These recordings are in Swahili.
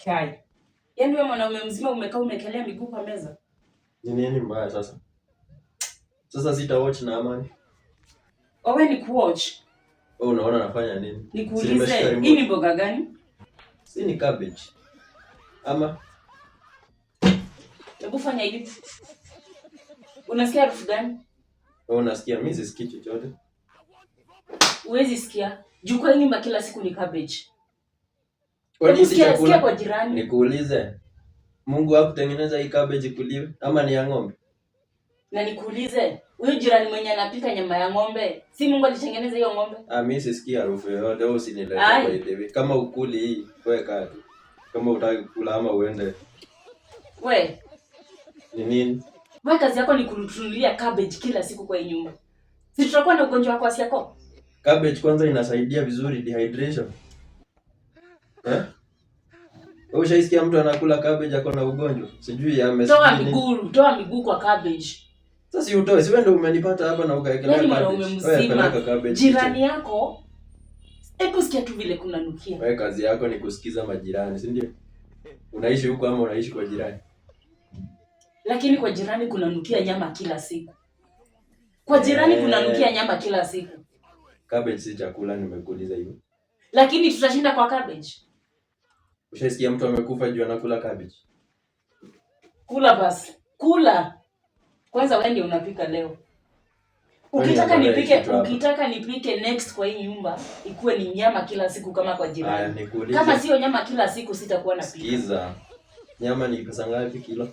Kai. Yaani wewe mwanaume mzima umekaa umekelea miguu kwa meza. Ni nini mbaya sasa? Sasa sita watch na amani. Wewe ni kuwatch. Wewe unaona nafanya nini? Nikuulize, hii ni mboga gani? Si ni cabbage. Ama hebu fanya hivi. Unasikia harufu gani? wewe unasikia? Mimi sisikii chochote. Huwezi sikia. Juu kwa nyumba kila siku ni cabbage. Kwa nini sikia kwa jirani? Nikuulize. Mungu hakutengeneza hii cabbage kuliwa ama ni ya ng'ombe? Na nikuulize, huyu jirani mwenye anapika nyama ya ng'ombe, si Mungu alitengeneza hiyo ng'ombe? Mimi sisikia harufu yoyote, wewe usinilete kwa hivi. Kama ukuli hii, wewe kaa tu. Kama utaki kula ama uende. We. Ni nini? Wewe kazi yako ni kununulia cabbage kila siku kwa nyumba. Si tutakuwa na ugonjwa wako asiako? Cabbage kwanza inasaidia vizuri dehydration. Wewe ushaisikia mtu anakula cabbage ako na ugonjwa? Sijui amesikia. Toa miguu kwa cabbage. Sasa si utoe, si wewe ndio umenipata hapa na ukaekelea cabbage. Wewe peleka cabbage. Jirani yako hebu sikia tu vile kuna nukia. Wewe kazi yako ni kusikiza majirani, si ndio? Unaishi huko ama unaishi kwa jirani? Lakini kwa jirani kuna nukia nyama kila siku. Kwa jirani kuna nukia nyama kila siku. Cabbage si chakula, nimekuuliza hivyo. Lakini tutashinda kwa cabbage. Ushasikia mtu amekufa juu anakula cabbage? Kula basi. Kula. Kwanza wewe ndio unapika leo. Ukitaka nipike next kwa hii nyumba, ikuwe ni nyama kila siku kama kwa jirani. Kama sio nyama kila siku sitakuwa napika. Sikiza. Nyama ni pesa ngapi kilo?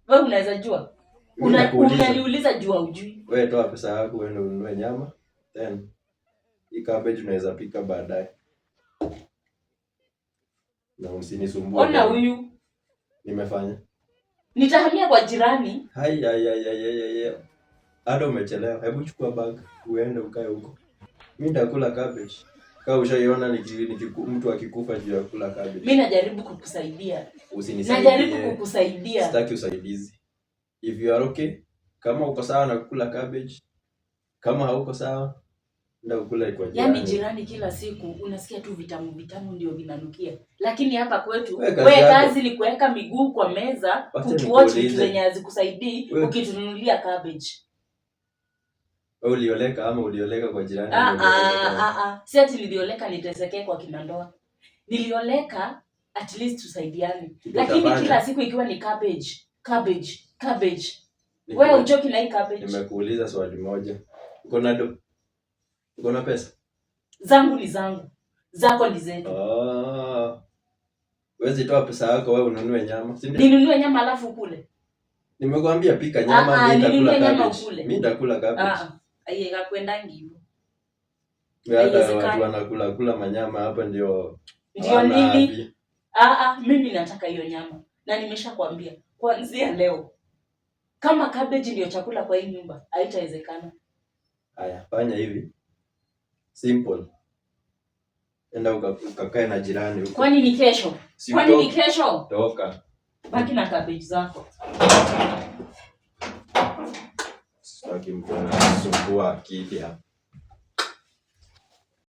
Wewe unaweza jua? Unaniuliza jua ujui. Wewe toa pesa yako uende ununue nyama, then hii cabbage unaweza pika baadaye. Na usinisumbue. Ona huyu. Nimefanya. Nitahamia kwa jirani. Hai. Hata umechelewa. Hebu chukua bag uende ukae huko. Mimi nitakula cabbage. Kama ushaiona mtu akikufa juu ya kula cabbage. Mimi najaribu kukusaidia. Usinisaidie. Najaribu kukusaidia. Sitaki usaidizi. If you are okay, kama uko sawa na kukula cabbage, kama hauko sawa, ndio ukule kwa jirani. Yaani jirani kila siku unasikia tu vitamu ndio vinanukia. Lakini hapa kwetu wewe kazi ni kuweka miguu kwa meza, kutuwatch vitu zenye hazikusaidii, ukitununulia cabbage. Wewe ulioleka ama ulioleka kwa jirani? Si ati nilioleka nitesekee kwa kinandoa. Nilioleka at least tusaidiane. Lakini kila siku ikiwa ni cabbage. Wewe uchoki na hii cabbage. Nimekuuliza swali moja. Uko na pesa? Zangu ni zangu. Zako ni zetu. Wewe toa pesa yako wewe ununue nyama, si ndio? Ninunue nyama alafu kule. Nimekwambia pika nyama, mimi nitakula cabbage. Mimi nitakula cabbage. Aiye kwendanga hivyo. Hata watu wanakula manyama hapa ndio nini? Mimi nataka hiyo nyama. Na nimeshakwambia kuanzia leo kama cabbage ndio chakula kwa hii nyumba haitawezekana. Haya, fanya hivi. Simple. Enda ukakae na jirani huko. Kwani ni kesho? Toka. Baki na cabbage zako. Sitaki mtu anasumbua akili hapa.